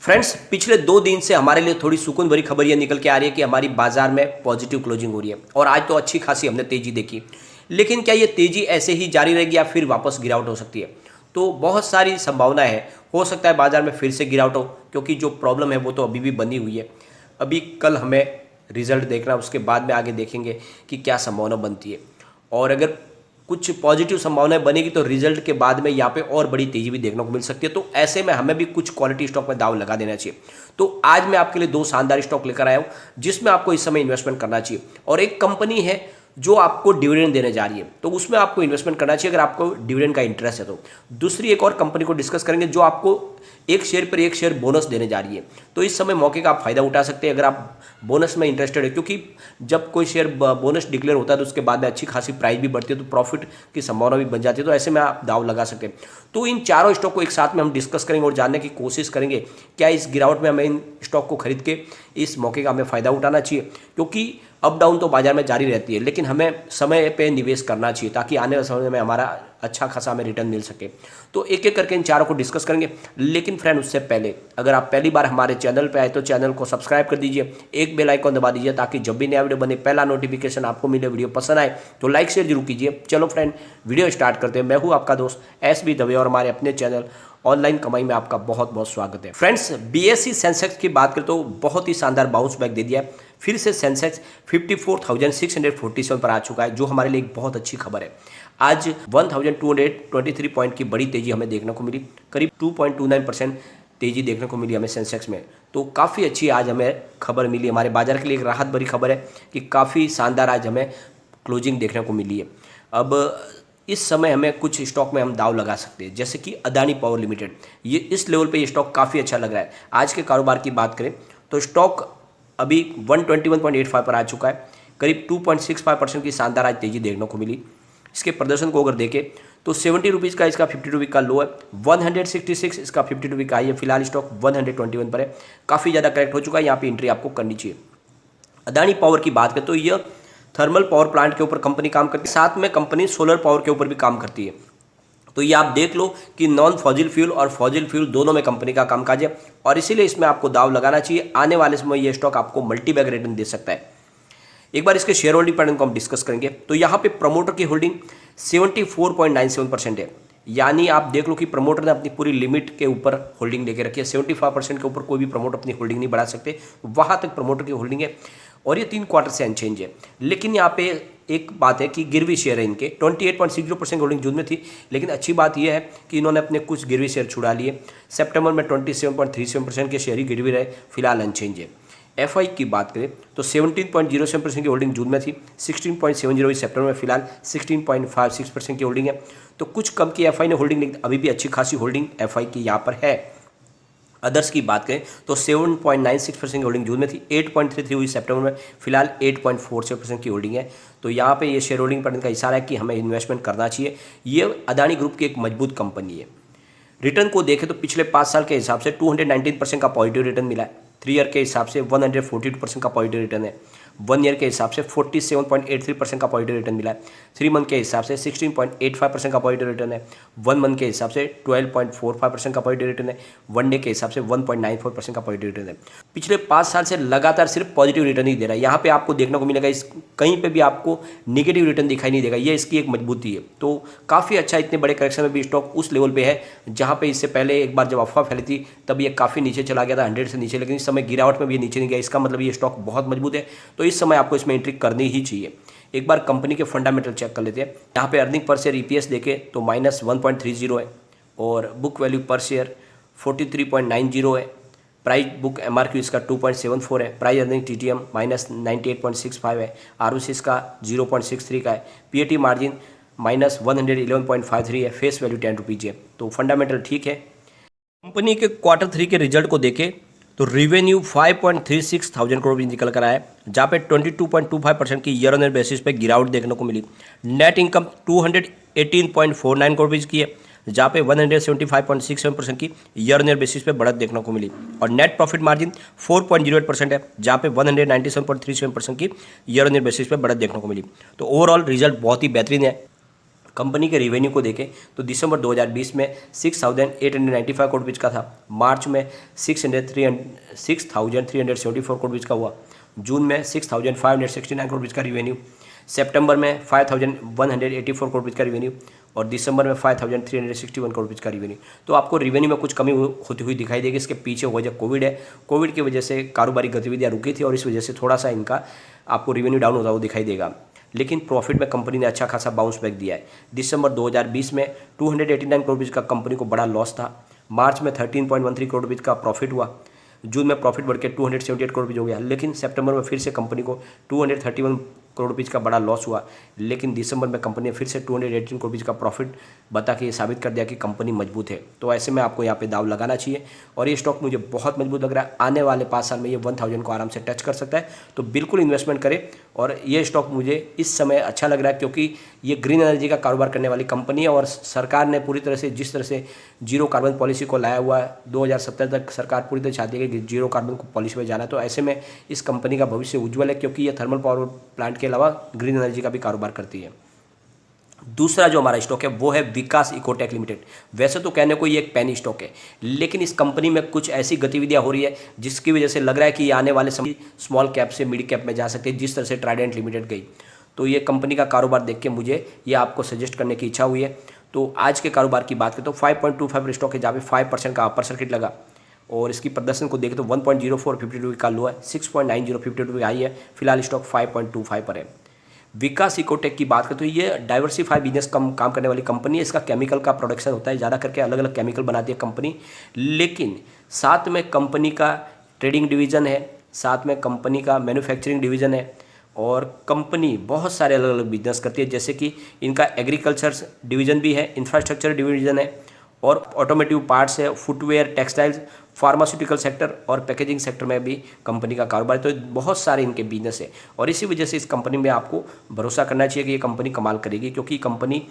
Friends, पिछले 2 दिन से हमारे लिए थोड़ी सुकून भरी खबर ये निकल के आ रही है कि हमारी बाजार में पॉजिटिव क्लोजिंग हो रही है और आज तो अच्छी खासी हमने तेजी देखी। लेकिन क्या ये तेजी ऐसे ही जारी रहेगी या फिर वापस गिरावट हो सकती है? तो बहुत सारी संभावना है। हो सकता है बाजार में फिर से गिरावट हो, क्योंकि जो प्रॉब्लम है वो तो अभी भी बनी हुई है। अभी कल हमें रिजल्ट देखना, उसके बाद में आगे देखेंगे कि क्या संभावना बनती है। और अगर कुछ पॉजिटिव संभावनाएं बनेगी तो रिजल्ट के बाद में यहाँ पे और बड़ी तेजी भी देखने को मिल सकती है। तो ऐसे में हमें भी कुछ क्वालिटी स्टॉक में दाव लगा देना चाहिए। तो आज मैं आपके लिए 2 शानदार स्टॉक लेकर आया हूँ जिसमें आपको इस समय इन्वेस्टमेंट करना चाहिए। और एक कंपनी है जो आपको डिविडेंड देने जा रही है, तो उसमें आपको इन्वेस्टमेंट करना चाहिए अगर आपको डिविडेंड का इंटरेस्ट है तो। दूसरी एक और कंपनी को डिस्कस करेंगे जो आपको एक शेयर पर एक शेयर बोनस देने जा रही है। तो इस समय मौके का आप फायदा उठा सकते हैं अगर आप बोनस में इंटरेस्टेड है, क्योंकि जब कोई शेयर बोनस डिक्लेयर होता है तो उसके बाद में अच्छी खासी प्राइस भी बढ़ती है, तो प्रॉफिट की संभावना भी बन जाती है। तो ऐसे में आप दाव लगा सकते हैं। तो इन चारों स्टॉक को एक साथ में हम डिस्कस करेंगे और जानने की कोशिश करेंगे क्या इस गिरावट में हमें इन स्टॉक को खरीद के इस मौके का हमें फ़ायदा उठाना चाहिए, क्योंकि अप डाउन तो बाजार में जारी रहती है, लेकिन हमें समय पे निवेश करना चाहिए ताकि आने वाले समय में हमारा अच्छा खासा हमें रिटर्न मिल सके। तो एक एक करके इन चारों को डिस्कस करेंगे। लेकिन फ्रेंड, उससे पहले अगर आप पहली बार हमारे चैनल पे आए तो चैनल को सब्सक्राइब कर दीजिए, एक बेल आइकन दबा दीजिए ताकि जब भी नया वीडियो बने पहला नोटिफिकेशन आपको मिले। वीडियो पसंद आए तो लाइक शेयर जरूर कीजिए। चलो फ्रेंड, वीडियो स्टार्ट करते हैं। मैं हूँ आपका दोस्त SB दवे और हमारे अपने चैनल ऑनलाइन कमाई में आपका बहुत बहुत स्वागत है। फ्रेंड्स, BSE सेंसेक्स की बात करें तो बहुत ही शानदार बाउंस बैक दे दिया है। फिर से सेंसेक्स 54,647 पर आ चुका है, जो हमारे लिए एक बहुत अच्छी खबर है। आज 1223 पॉइंट की बड़ी तेजी हमें देखने को मिली, करीब 2.29% तेजी देखने को मिली हमें सेंसेक्स में। तो काफ़ी अच्छी आज हमें खबर मिली। हमारे बाजार के लिए एक राहत भरी खबर है कि काफ़ी शानदार आज हमें क्लोजिंग देखने को मिली है। अब इस समय हमें कुछ स्टॉक में हम दाव लगा सकते हैं, जैसे कि अदानी पावर लिमिटेड। ये इस लेवल पे ये स्टॉक काफ़ी अच्छा लग रहा है। आज के कारोबार की बात करें तो स्टॉक अभी 121.85 पर आ चुका है, करीब 2.65% की शानदार आज तेजी देखने को मिली। इसके प्रदर्शन को अगर देखें तो 70 रुपीज़ का इसका 52 वीक का लो है, 166 इसका 52 वीक का हाई है। फिलहाल स्टॉक 121 पर है, काफ़ी ज़्यादा करेक्ट हो चुका है। यहाँ पे एंट्री आपको करनी चाहिए। अदानी पावर की बात करें तो यह थर्मल पावर प्लांट के ऊपर कंपनी काम करती है, साथ में कंपनी सोलर पावर के ऊपर भी काम करती है। तो ये आप देख लो कि नॉन फॉजिल फ्यूल और फॉजिल फ्यूल दोनों में कंपनी का कामकाज है, और इसीलिए इसमें आपको दाव लगाना चाहिए। आने वाले समय ये स्टॉक आपको मल्टी बैग रिटर्न दे सकता है। एक बार इसके शेयर होल्डिंग पैटर्न को हम डिस्कस करेंगे तो यहाँ पे प्रमोटर की होल्डिंग 74.97% है। यानी आप देख लो कि प्रमोटर ने अपनी पूरी लिमिट के ऊपर होल्डिंग लेके रखी है। 75% के ऊपर कोई भी प्रमोटर अपनी होल्डिंग नहीं बढ़ा सकते, वहाँ तक प्रमोटर की होल्डिंग है, और ये 3 क्वार्टर से अनचेंज है। लेकिन यहाँ पे एक बात है कि गिरवी शेयर है इनके, 28.60% होल्डिंग जून में थी, लेकिन अच्छी बात यह है कि इन्होंने अपने कुछ गिरवी शेयर छुड़ा लिए। सितंबर में 27.37% के शेयर ही गिरवी रहे, फिलहाल अनचेंज है। FI की बात करें तो 17.07% की होल्डिंग जून में थी, 16.70 सितंबर में, फिलहाल 16.56% की होल्डिंग है। तो कुछ कम की FI ने होल्डिंग, लेकिन अभी भी अच्छी खासी होल्डिंग FI की यहाँ पर है। अदर्स की बात करें तो 7.96% की होल्डिंग जून में थी, 8.33 हुई सितंबर में, फिलहाल 8.46% की होल्डिंग है। तो यहाँ पे ये शेयर होल्डिंग पैटर्न का इशारा है कि हमें इन्वेस्टमेंट करना चाहिए। ये अदानी ग्रुप की एक मजबूत कंपनी है। रिटर्न को देखें तो पिछले 5 साल के हिसाब से 219% का पॉजिटिव रिटर्न मिला है। 3 ईयर के हिसाब से 142% का पॉजिटिव रिटर्न है। 1 ईयर के हिसाब से 47.83% का पॉजिटिव रिटर्न मिला है। 3 मंथ के हिसाब से 16.85% का पॉजिटिव रिटर्न है। 1 मंथ के हिसाब से 12.45% का पॉजिटिव रिटर्न है। 1 डे के हिसाब से 1.94% का पॉजिटिव रिटर्न है। पिछले 5 साल से लगातार सिर्फ पॉजिटिव रिटर्न ही दे रहा है। यहाँ पे आपको देखने को मिलेगा इस कहीं पे भी आपको निगेटिव रिटर्न दिखाई नहीं देगा। ये इसकी एक मजबूती है। तो काफ़ी अच्छा, इतने बड़े करेक्शन में भी स्टॉक उस लेवल पे है जहाँ पे इससे पहले एक बार जब अफवाह फैली थी तब ये काफ़ी नीचे चला गया था, 100 से नीचे, लेकिन इस समय गिरावट में भी ये नीचे नहीं गया। इसका मतलब ये स्टॉक बहुत मजबूत है। तो इस समय आपको इसमें एंट्री करनी ही चाहिए। एक बार कंपनी के फंडामेंटल चेक कर लेते हैं। यहाँ पे अर्निंग पर शेयर EPS देखें तो -1.30 है, और बुक वैल्यू पर शेयर 43.90 है। प्राइस बुक MRQ इसका 2.74 है। प्राइस अर्निंग TTM -98.65 है। ROC इसका 0.63 का है। PAT मार्जिन -111.53 है। फेस वैल्यू 10 रुपीज़ है। तो फंडामेंटल ठीक है। कंपनी के Q3 के रिजल्ट को देखें तो रिवेन्यू 5.36 थाउजेंड करोड़ निकल कर आया है, जहाँ पे 22.25% की ईयर ऑन ईयर बेसिस पे गिरावट देखने को मिली। नेट इनकम 218.49 करोड़ की है, जहाँ पे 175.67% की ईयर ऑन ईयर बेसिस पे बढ़त देखने को मिली। और नेट प्रॉफिट मार्जिन 4.08% है, जहाँ पे 197.37% की ईयर ऑन ईयर बेसिस पे बढ़त देखने को मिली। तो ओवरऑल रिजल्ट बहुत ही बेहतरीन है। कंपनी के रिवेन्यू को देखें तो दिसंबर 2020 में 6,895 करोड़ रुपये का था, मार्च में 6,374 करोड़ रुपये का हुआ, जून में 6,569 करोड़ रुपये का रिवेन्यू, सितंबर में 5,184 करोड़ रुपये का रिवेन्यू और दिसंबर में 5,361 करोड़ रुपये का रिवेन्यू। तो आपको रिवेन्यू में कुछ कमी होती हुई दिखाई देगी। इसके पीछे वजह कोविड है, कोविड की वजह से कारोबारी गतिविधियाँ रुकी थी और इस वजह से थोड़ा सा इनका आपको रिवेन्यू डाउन होता हुआ दिखाई देगा। लेकिन प्रॉफिट में कंपनी ने अच्छा खासा बाउंस बैक दिया है। दिसंबर 2020 में 289 करोड़ रुपये का कंपनी को बड़ा लॉस था, मार्च में 13.13 करोड़ रुपये का प्रॉफिट हुआ, जून में प्रॉफिट बढ़ के 278 करोड़ रुपये हो गया, लेकिन सितंबर में फिर से कंपनी को 231 करोड़ रुपये का बड़ा लॉस हुआ। लेकिन दिसंबर में कंपनी ने फिर से 218 करोड़ रुपये का प्रॉफिट बता के ये साबित कर दिया कि कंपनी मजबूत है। तो ऐसे में आपको यहाँ पे दाव लगाना चाहिए और ये स्टॉक मुझे बहुत मजबूत लग रहा है। आने वाले 5 साल में ये 1000 को आराम से टच कर सकता है, तो बिल्कुल इन्वेस्टमेंट करें। और ये स्टॉक मुझे इस समय अच्छा लग रहा है क्योंकि ये ग्रीन एनर्जी का कारोबार करने वाली कंपनी है और सरकार ने पूरी तरह से जिस तरह से जीरो कार्बन पॉलिसी को लाया हुआ है, 2070 तक सरकार पूरी तरह चाहती है कि जीरो कार्बन पॉलिसी में जाना है। तो ऐसे में इस कंपनी का भविष्य उज्ज्वल है क्योंकि ये थर्मल पावर प्लांट के अलावा ग्रीन एनर्जी का भी कारोबार करती है। दूसरा जो हमारा स्टॉक है वो है विकास इकोटेक लिमिटेड। वैसे तो कहने को ये एक पेनी स्टॉक है, लेकिन इस कंपनी में कुछ ऐसी गतिविधियां हो रही है जिसकी वजह से लग रहा है कि ये आने वाले समय स्मॉल कैप से मिड कैप में जा सकते हैं, जिस तरह से ट्राइडेंट लिमिटेड गई। तो ये कंपनी का कारोबार देख के मुझे ये आपको सजेस्ट करने की इच्छा हुई है। तो आज के कारोबार की बात करें तो 5.25 स्टॉक है, जहाँ पे 5% का अपर सर्किट लगा और इसकी प्रदर्शन को देखें तो 1.04 52 का लो है, 6.90 52 हाई है। फिलहाल स्टॉक 5.25 पर है। विकास इकोटेक की बात करें तो ये डाइवर्सिफाई बिजनेस काम करने वाली कंपनी है। इसका केमिकल का प्रोडक्शन होता है, ज़्यादा करके अलग अलग केमिकल बनाती है कंपनी, लेकिन साथ में कंपनी का ट्रेडिंग डिवीज़न है, साथ में कंपनी का मैन्युफैक्चरिंग डिवीज़न है और कंपनी बहुत सारे अलग अलग बिजनेस करती है, जैसे कि इनका एग्रीकल्चर डिवीज़न भी है, इंफ्रास्ट्रक्चर डिवीज़न है और ऑटोमेटिव पार्ट्स है, फुटवेयर, टेक्सटाइल्स, फार्मास्यूटिकल सेक्टर और पैकेजिंग सेक्टर में भी कंपनी का कारोबार है। तो बहुत सारे इनके बिजनेस है और इसी वजह से इस कंपनी में आपको भरोसा करना चाहिए कि ये कंपनी कमाल करेगी क्योंकि कंपनी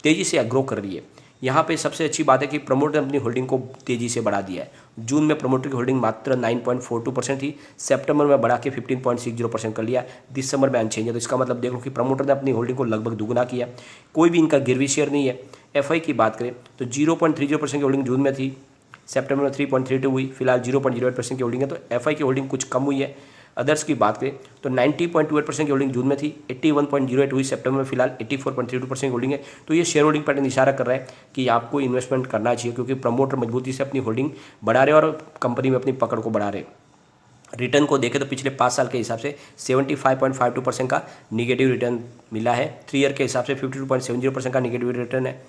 तेज़ी से ग्रो कर रही है। यहाँ पे सबसे अच्छी बात है कि प्रमोटर ने अपनी होल्डिंग को तेज़ी से बढ़ा दिया है। जून में प्रमोटर की होल्डिंग मात्र 9.42% थी, सितंबर में बढ़ा के 15.60% कर लिया, दिसंबर में अनचेंज है। तो इसका मतलब देख लो कि प्रमोटर ने अपनी होल्डिंग को लगभग दुगुना किया। कोई भी इनका गिरवी शेयर नहीं है। एफआई की बात करें तो 0.30% की होल्डिंग जून में थी, सितंबर में 3.32 हुई, फिलहाल 0.08% की होल्डिंग है। तो एफआई की होल्डिंग कुछ कम हुई है। अदर्स की बात करें तो 90.28% की होल्डिंग जून में थी, 81.08 हुई सितंबर में, फिलहाल 84.32% की होल्डिंग है। तो ये शेयर होल्डिंग पैटर्न इशारा कर रहा है कि आपको इन्वेस्टमेंट करना चाहिए क्योंकि प्रमोटर मजबूती से अपनी होल्डिंग बढ़ा रहे और कंपनी में अपनी पकड़ को बढ़ा रहे। रिटर्न को देखें तो पिछले 5 साल के हिसाब से 75.52% का निगेटिव रिटर्न मिला है, 3 ईयर के हिसाब से 52.70% का निगेटिव रिटर्न है,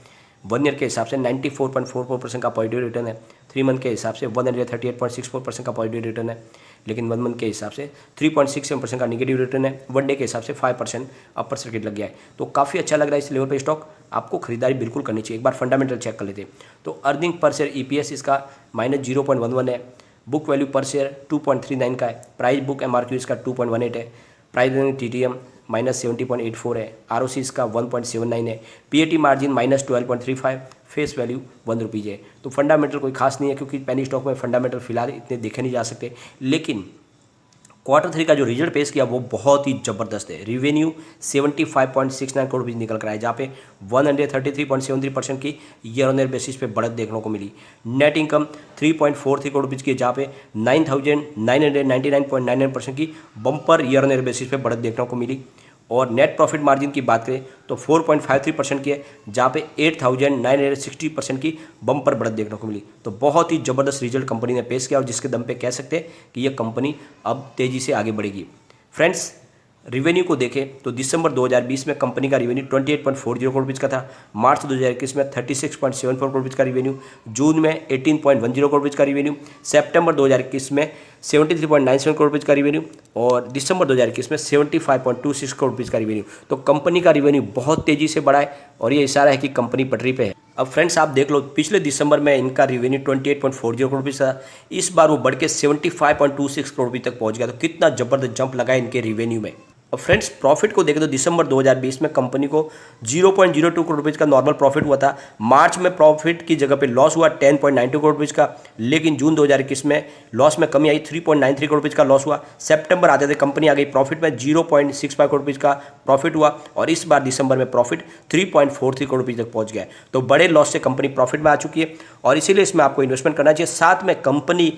1 ईयर के हिसाब से 94.44% का पॉजिटिव रिटर्न है, 3 मंथ के हिसाब से 138.64% का पॉजिटिव रिटर्न है, लेकिन 1 मंथ के हिसाब से 3.67% का निगेटिव रिटर्न है, 1 डे के हिसाब से 5% अपर सर्किट लग गया है। तो काफ़ी अच्छा लग रहा है इस लेवल पे स्टॉक, आपको खरीदारी बिल्कुल करनी चाहिए। एक बार फंडामेंटल चेक कर लेते हैं तो अर्निंग पर शेयर EPS इसका -0.11 है, बुक वैल्यू पर शेयर 2.39 का है, प्राइस बुक MRQ इसका 2.18 है, प्राइस TTM -70.84 है, ROC इसका 1.79 है, PAT margin -12.35, face value 1 rupees है। तो फंडामेंटल कोई खास नहीं है क्योंकि पेनी स्टॉक में फंडामेंटल फिलहाल इतने देखे नहीं जा सकते, लेकिन Q3 का जो रिजल्ट पेश किया वो बहुत ही ज़बरदस्त है। रिवेन्यू 75.69 करोड़ रुपये निकल कर आए, जहाँ पे 133.73% की ईयर ऑन ईयर बेसिस पे बढ़त देखने को मिली। नेट इनकम 3.43 करोड़ रुपये की, जहाँ पे 9,999.99% की bumper year on year basis पे बढ़त देखने को मिली। और नेट प्रॉफिट मार्जिन की बात करें तो 4.53% की है, जहाँ पे 8,960% की बम्पर बढ़त देखने को मिली। तो बहुत ही ज़बरदस्त रिजल्ट कंपनी ने पेश किया और जिसके दम पे कह सकते हैं कि ये कंपनी अब तेज़ी से आगे बढ़ेगी। फ्रेंड्स, रिवेन्यू को देखें तो दिसंबर 2020 में कंपनी का रिवेन्यू 28.40 करोड़ रुपये का था, मार्च 2021 में 36.74 करोड़ रुपये का रिवेन्यू, जून में 18.10 करोड़ रुपये का रिवेन्यू, सितंबर 2021 में 73.97 करोड़ रुपये का रिवेन्यू और दिसंबर 2021 में 75.26 करोड़ रुपये का रिवेन्यू। तो कंपनी का रिवेन्यू बहुत तेज़ी से बढ़ा है और ये इशारा है कि कंपनी पटरी पे है। अब फ्रेंड्स आप देख लो, पिछले दिसंबर में इनका रिवेन्यू 28.40 करोड़ रुपये था, इस बार वो बढ़ के 75.26 करोड़ रुपये तक पहुंच गया। तो कितना ज़बरदस्त जंप लगा है इनके रिवेन्यू में। और फ्रेंड्स प्रॉफिट को देखें तो दिसंबर 2020 में कंपनी को 0.02 करोड़ रुपये का नॉर्मल प्रॉफिट हुआ था। मार्च में प्रॉफिट की जगह पे लॉस हुआ 10.92 करोड़ रुपये का, लेकिन जून 2021 में लॉस में कमी आई, 3.93 करोड़ रुपये का लॉस हुआ। सितंबर आते थे कंपनी आ गई प्रॉफिट में, 0.65 करोड़ रुपये का प्रॉफिट हुआ और इस बार दिसंबर में प्रॉफिट 3.43 करोड़ रुपये तक पहुंच गया है। तो बड़े लॉस से कंपनी प्रॉफिट में आ चुकी है और इसीलिए इसमें आपको इन्वेस्टमेंट करना चाहिए। साथ में कंपनी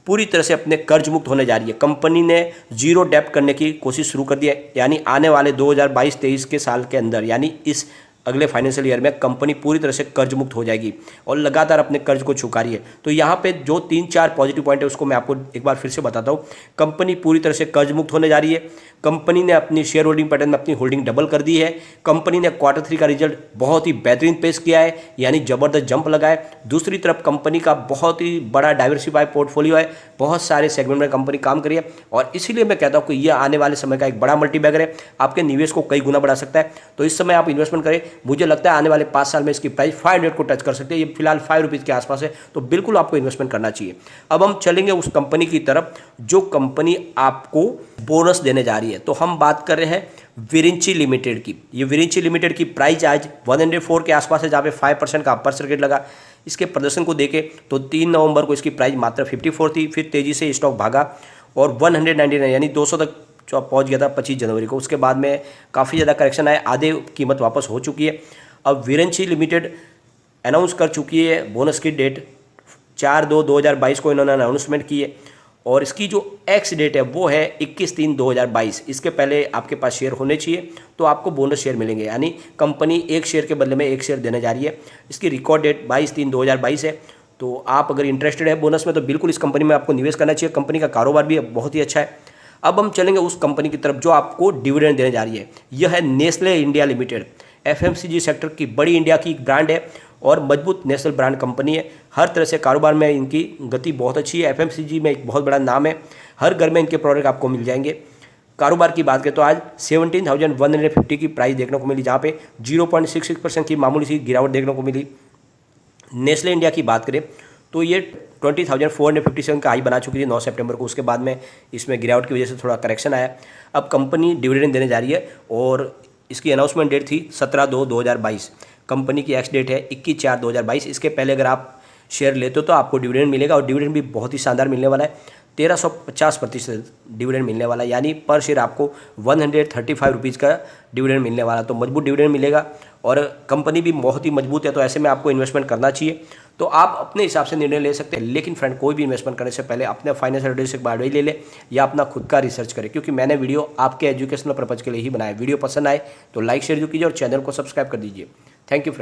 पूरी तरह से अपने कर्ज मुक्त होने जा रही है। कंपनी ने जीरो डेप्ट करने की कोशिश शुरू कर दी है, यानी आने वाले 2022-23 के साल के अंदर, यानी इस अगले फाइनेंशियल ईयर में कंपनी पूरी तरह से कर्ज मुक्त हो जाएगी और लगातार अपने कर्ज को चुका रही है। तो यहाँ पे जो 3-4 पॉजिटिव पॉइंट है उसको मैं आपको एक बार फिर से बताता हूँ। कंपनी पूरी तरह से कर्ज मुक्त होने जा रही है। कंपनी ने अपनी शेयर होल्डिंग पैटर्न में अपनी होल्डिंग डबल कर दी है। कंपनी ने Q3 का रिजल्ट बहुत ही बेहतरीन पेश किया है, यानी जबरदस्त जंप लगा है। दूसरी तरफ कंपनी का बहुत ही बड़ा डाइवर्सिफाइड पोर्टफोलियो है, बहुत सारे सेगमेंट में कंपनी काम करी है और इसीलिए मैं कहता हूँ कि यह आने वाले समय का एक बड़ा मल्टीबैगर है, आपके निवेश को कई गुना बढ़ा सकता है। तो इस समय आप इन्वेस्टमेंट करें। मुझे लगता है आने वाले 5 साल में इसकी प्राइस 500 को टच कर सकते हैं। ये फिलहाल 5 रुपीज़ के आसपास है, तो बिल्कुल आपको इन्वेस्टमेंट करना चाहिए। अब हम चलेंगे उस कंपनी की तरफ जो कंपनी आपको बोनस देने जा रही है। तो हम बात कर रहे हैं विरिंची लिमिटेड की। ये विरिंची लिमिटेड की प्राइस आज 104 के आसपास है, जहाँ पे 5% का अपर सर्किट लगा। इसके प्रदर्शन को देखें तो 3 नवंबर को इसकी प्राइस मात्र 54 थी, फिर तेजी से स्टॉक भागा और 199 यानी 200 तक पहुंच गया था 25 जनवरी को। उसके बाद में काफ़ी ज़्यादा करेक्शन आया, आधे कीमत वापस हो चुकी है। अब विरिंची लिमिटेड अनाउंस कर चुकी है बोनस की डेट 4/2/2022 को इन्होंने अनाउंसमेंट की है और इसकी जो एक्स डेट है वो है 21/3/2022। इसके पहले आपके पास शेयर होने चाहिए तो आपको बोनस शेयर मिलेंगे, यानी कंपनी एक शेयर के बदले में एक शेयर देने जा रही है। इसकी रिकॉर्ड डेट 22/3/2022 है। तो आप अगर इंटरेस्टेड है बोनस में तो बिल्कुल इस कंपनी में आपको निवेश करना चाहिए। कंपनी का कारोबार भी बहुत ही अच्छा है। अब हम चलेंगे उस कंपनी की तरफ जो आपको डिविडेंड देने जा रही है। यह है Nestle India limited. FMCG sector की बड़ी इंडिया की ब्रांड है और मजबूत नेशनल ब्रांड कंपनी है। हर तरह से कारोबार में इनकी गति बहुत अच्छी है। FMCG में एक बहुत बड़ा नाम है, हर घर में इनके प्रोडक्ट आपको मिल जाएंगे। कारोबार की बात करें तो आज 17,150 की प्राइस देखने को मिली, जहाँ पे 0.66% की मामूली सी गिरावट देखने को मिली। नेस्ले इंडिया की बात करें तो ये 20,457 का हाई बना चुकी थी 9 सितंबर को। उसके बाद में इसमें गिरावट की वजह से थोड़ा करेक्शन आया। अब कंपनी डिविडेंड देने जा रही है और इसकी अनाउंसमेंट डेट थी 17/2/2022। कंपनी की एक्स डेट है 21/4/2022। इसके पहले अगर आप शेयर लेते हो तो आपको डिविडेंड मिलेगा और डिविडेंड भी बहुत ही शानदार मिलने वाला है। 1350% डिविडेंड मिलने वाला है, यानी पर शेयर आपको 135 रुपीज़ का डिविडेंड मिलने वाला। तो मजबूत डिविडेंड मिलेगा और कंपनी भी बहुत ही मजबूत है, तो ऐसे में आपको इन्वेस्टमेंट करना चाहिए। तो आप अपने हिसाब से निर्णय ले सकते हैं, लेकिन फ्रेंड कोई भी इन्वेस्टमेंट करने से पहले अपने फाइनेंशियल एडवाइजर से एडवाइस ले ले या अपना खुद का रिसर्च करें, क्योंकि मैंने वीडियो आपके एजुकेशनल पर्पज के लिए ही बनाया। वीडियो पसंद आए तो लाइक शेयर जो कीजिए और चैनल को सब्सक्राइब कर दीजिए। Thank you.